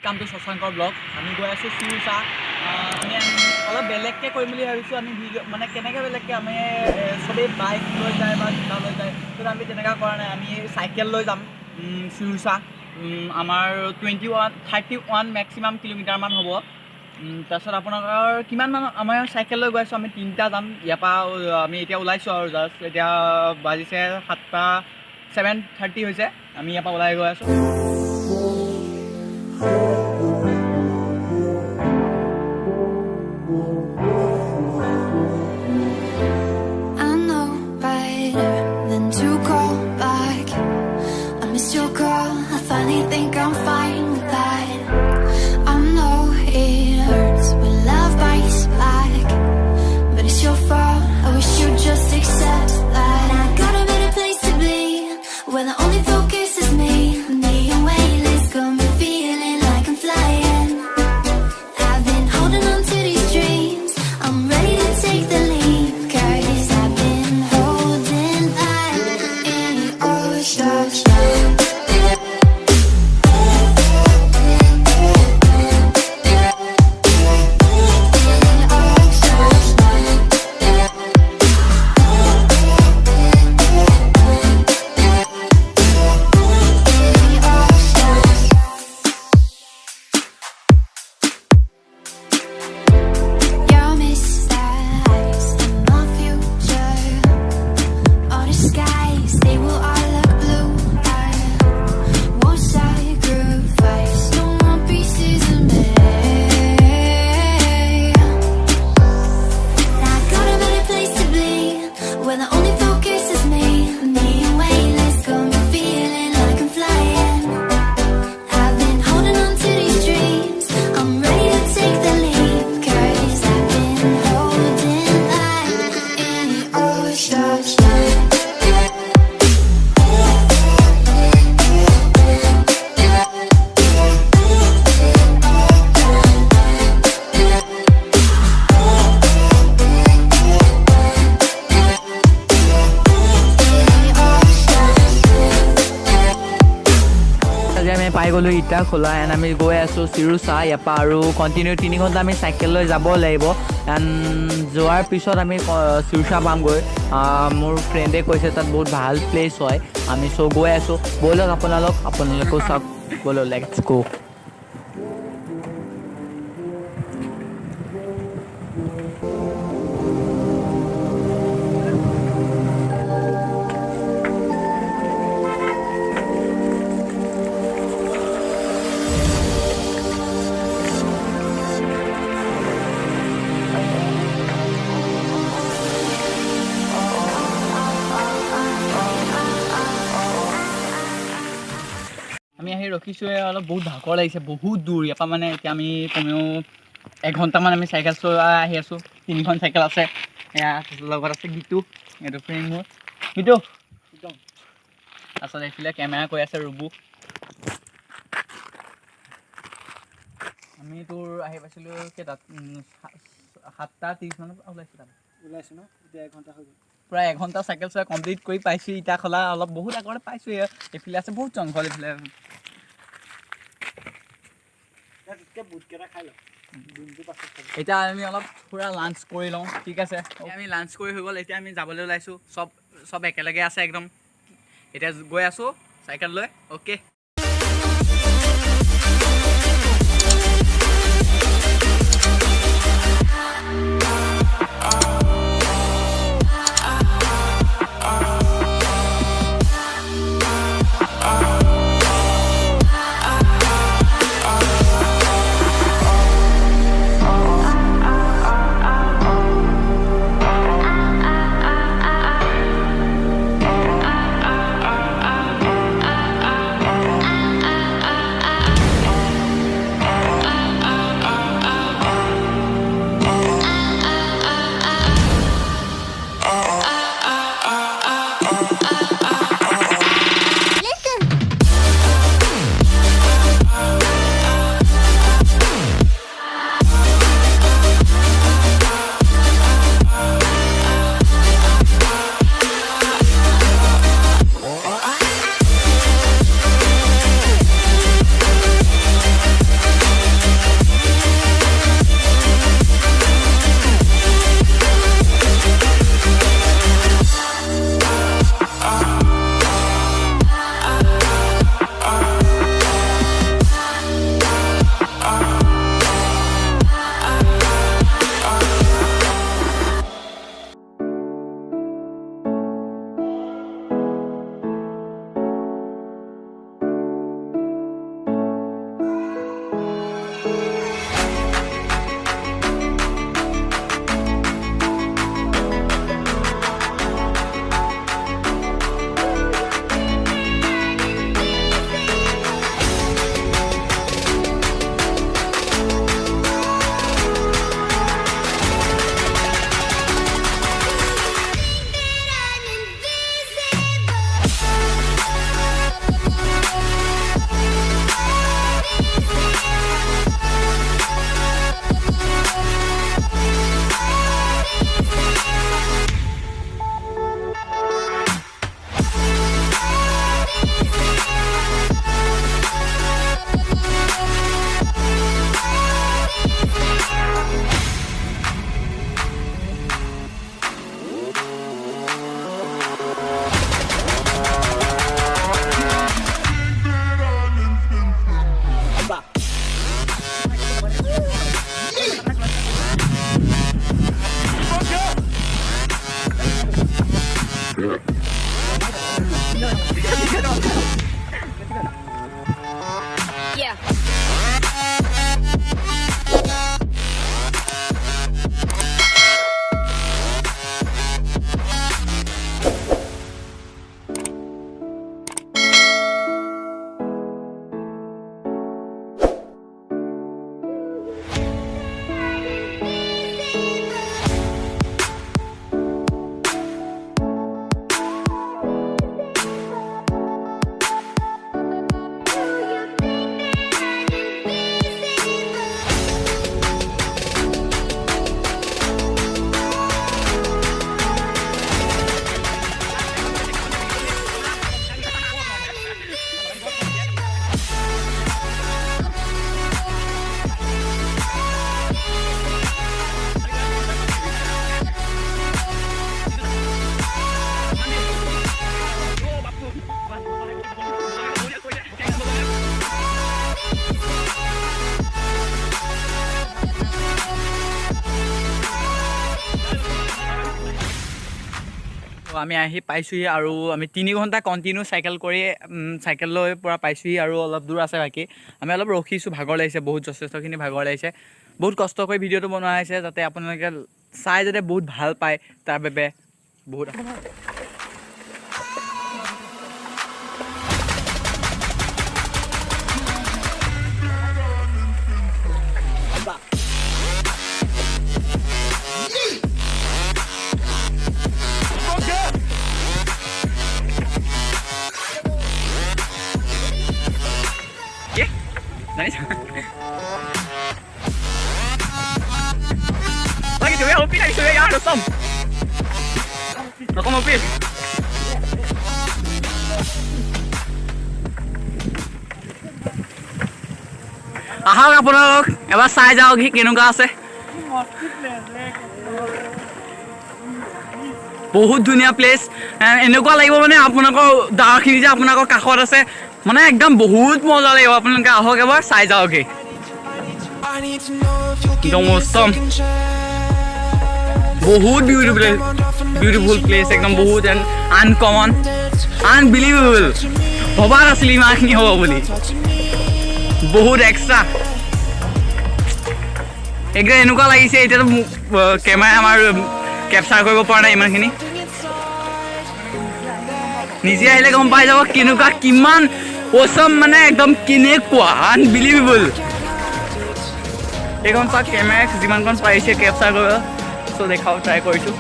Welcome to Shashankar vlog. আমি গৈ আছো Seijosa আমি অলপ বেলেগকে কৰিম বুলি ভাবিছো আমি ভিডিও মানে কেনেকৈ বেলেগকে আমি সবে বাইক লৈ যায় বা কিবা লৈ যায় তো আমি তেনেকা কৰা নাই আমি সাইকেল লৈ যাম Seijosa আমাৰ 31 ম্যাক্সিমাম কিলোমিটাৰ মান হ'ব তাৰছত আপোনালোকৰ কিমান মান আমাৰ সাইকেল লৈ গৈ আছো আমি তিনটা যাম ইয়াপা আমি এতিয়া ওলাইছো আৰু জাস্ট এতিয়া বাজিছে 7:30 হৈছে আমি ইয়াপা ওলাই গৈ আছো Think I'm fine with that. I know it hurts when love bites back, but it's your fault. I wish you'd just accept that. I got a better place to be, where the only focus is me. Me and weightless got me feeling like I'm flying. I've been holding on to these dreams. I'm ready to take the leap, 'cause I've been holding back in all stars. পাই গলো ইটা খোলা and আমি গৈ আছো Seijosa ইয়াপা আৰু continue 3 ঘন্টা আমি সাইকেল লৈ যাব লাগিব এন্ড যোৱাৰ পিছত আমি Seijosa পামগৈ মোৰ ফ্ৰেণ্ডে কৈছে তাত বহুত ভাল প্লেস হয় আমি সো গৈ আছো ব'লক আপোনালোকো সব বলো লেটস গো আমি আহি ৰখিছো অলপ বহুত ভাগৰ লাগিছে বহুত দূৰ ইয়াপা মানে এতিয়া আমি কমেও 1 ঘন্টা মান আমি সাইকেল চলাই আহি আছো 3খন সাইকেল আছে এয়া লগত আছে গিটু এটো ফ্ৰেণ্ড মোৰ গিটু একদম আসলে এফিলে ক্যামেৰা কৈ আছে ৰবু আমি তোৰ আহি পাইছিলো কেটা 7:30 মান ওলাইছো ন এতিয়া 1 ঘন্টা হৈ গ'ল প্ৰায় 1 ঘন্টা সাইকেল চলাই কমপ্লিট কৰি পাইছো ইটা খলা অলপ বহুত আগতে পাইছো এফিলে আছে বহুত জংঘল এফিলে এটা আমি অলপ পুৰা লাঞ্চ কৰি লওঁ ঠিক আছে আমি লাঞ্চ কৰি হৈ গ'ল এতিয়া আমি যাবলৈ ওলাইছো সব একেলগে আছে একদম এতিয়া গৈ আছো সাইকেল লৈ ওকে আমি আহি পাইছোঁহি আৰু আমি 3 ঘণ্টা কণ্টিনিউ চাইকেল কৰি চাইকেল লৈ পৰা পাইছোঁহি আৰু অলপ দূৰ আছে বাকী আমি অলপ ৰখিছোঁ ভাগৰ লাগিছে বহুত যথেষ্টখিনি ভাগৰ লাগিছে বহুত কষ্ট কৰি ভিডিঅ'টো বনোৱা হৈছে যাতে আপোনালোকে চাই যাতে বহুত ভাল পায় তাৰ বাবে বহুত lagi tu ya opi lagi tu ya ada som aku mau opi ahak আপোনালোক এবাৰ চাই যাওক কেনেকুৱা আছে বহুত ধুনীয়া প্লেচ এনেকুৱা লাগিব মানে আপোনালোকৰ ডাঙৰখিনি যে আপোনালোকৰ কাষত আছে মানে একদম বহুত মজা লাগিব আপোনালোকে আহক এবাৰ চাই যাওকহি একদম অসম বহুত বিউটিফুল প্লেচ একদম বহুত আনকমন আনবিলিভেবল ভবা নাছিলোঁ ইমানখিনি হ'ব বুলি বহুত এক্সট্ৰা একদম এনেকুৱা লাগিছে এতিয়াতো কেমেৰা আমাৰ কেপচাৰ কৰিব পৰা নাই ইমানখিনি নিজে আহিলে গম পাই যাব কেনেকুৱা কিমান অসম মানে একদম কেনেকুৱা আনবিলিভেবল এইখন চাওক কেমেৰা যিমানখন পাৰিছে কেপচাৰ কৰিব চ' দেখাব ট্ৰাই কৰিছোঁ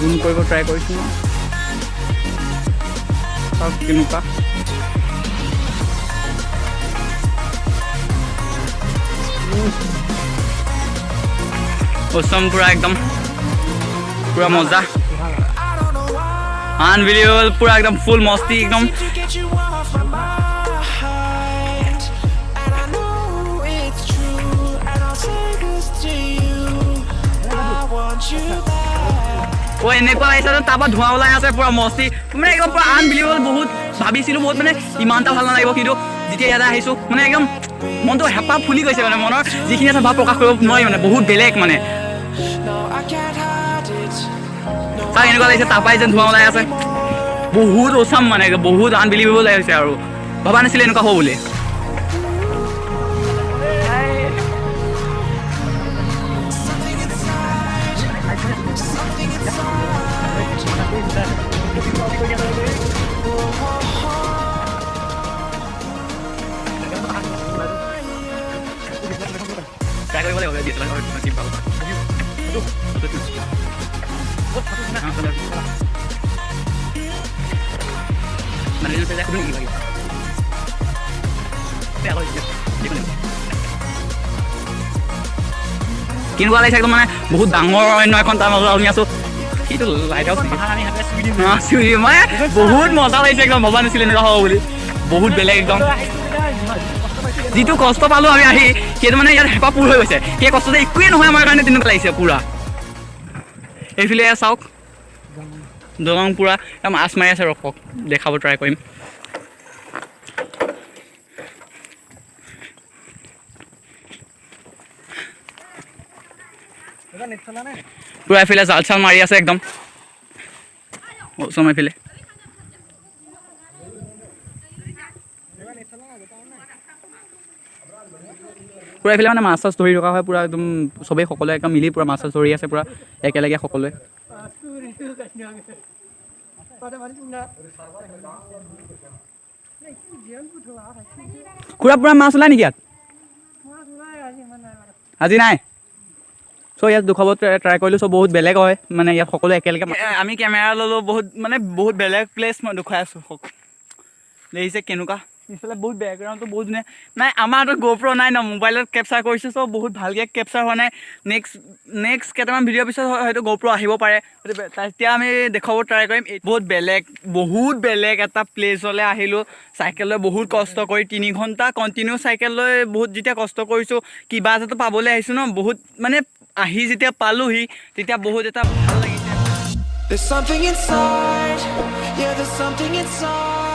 জুম কৰিব ট্ৰাই কৰিছোঁ চাওক কেনেকুৱা অসম পুৰা একদম পুৰা মজা আনবিলিভেবল পুৰা একদম ফুল মস্তি একদম এনেকুৱা লাগিছে তাৰপৰা ধোঁৱা ওলাই আছে পুৰা মস্তি মানে একদম পুৰা আনবিলিভেবল বহুত ভাবিছিলোঁ বহুত মানে ইমানটা ভাল নালাগিব কিন্তু যেতিয়া ইয়াতে আহিছোঁ মানে একদম মনটো হেঁপাহ ফুলি গৈছে মানে মনৰ যিখিনি আছে ভাৱ প্ৰকাশ কৰিব নোৱাৰি মানে বহুত বেলেগ মানে চাওক এনেকুৱা লাগিছে তাৰপৰাই যেন ধোঁৱা ওলাই আছে বহুত অচাম মানে বহুত আনবিলিভেবল লাগিছে আৰু ভবা নাছিলে এনেকুৱা হ'ব বুলি কেনেকুৱা লাগিছে একদম মানে বহুত ডাঙৰ অন্য এখন তাৰ মাজত আমি আছোঁ সেইটো লাইট হাউচ মানে বহুত মজা লাগিছে একদম ভবা নাছিলে এনেকুৱা হ'ব বুলি বহুত বেলেগ একদম যিটো কষ্ট পালোঁ আমি আহি সেইটো মানে ইয়াত হেঁপাহ পূৰ হৈ গৈছে সেই কষ্ট যে একোৱেই নহয় আমাৰ কাৰণে তেনেকুৱা লাগিছে পূৰা এইফালে চাওক দলং পূৰা মাছ মাৰি আছে ৰখক দেখাব ট্ৰাই কৰিম পুৰা এইফালে জাল চাল মাৰি আছে একদম ওচৰ এইফালে পুৰা এইফালে মানে মাছ চাছ ধৰি থকা হয় পুৰা একদম চবেই সকলোৱে একদম মিলি পুৰা মাছ চাছ ধৰি আছে পুৰা একেলগে সকলোৱে খুৰা পুৰা মাছ ওলাই নেকি ইয়াত আজি নাই চ' ইয়াত দেখুৱাব ট্ৰাই কৰিলোঁ চ' বহুত বেলেগ হয় মানে ইয়াত সকলোৱে একেলগে আমি কেমেৰা ল'লোঁ বহুত বেলেগ প্লেচ মই দেখুৱাই আছোঁ দেখিছে কেনেকুৱা পিছফালে বহুত বেকগ্ৰাউণ্ডটো বহুত ধুনীয়া নাই আমাৰ হাতত GoPro নাই ন মোবাইলত কেপচাৰ কৰিছোঁ চ' বহুত ভালকৈ কেপচাৰ হোৱা নাই নেক্সট কেইটামান ভিডিঅ'ৰ পিছত হয়তো GoPro আহিব পাৰে তেতিয়া আমি দেখুৱাব ট্ৰাই কৰিম বহুত বেলেগ এটা প্লেচলৈ আহিলোঁ চাইকেল লৈ বহুত কষ্ট কৰি 3 ঘণ্টা কণ্টিনিউ চাইকেল লৈ বহুত যেতিয়া কষ্ট কৰিছোঁ কিবা এটাতো পাবলৈ আহিছোঁ ন বহুত মানে আহি যেতিয়া পালোহি তেতিয়া বহুত এটা ভাল লাগিছে There's something inside, yeah, there's something inside.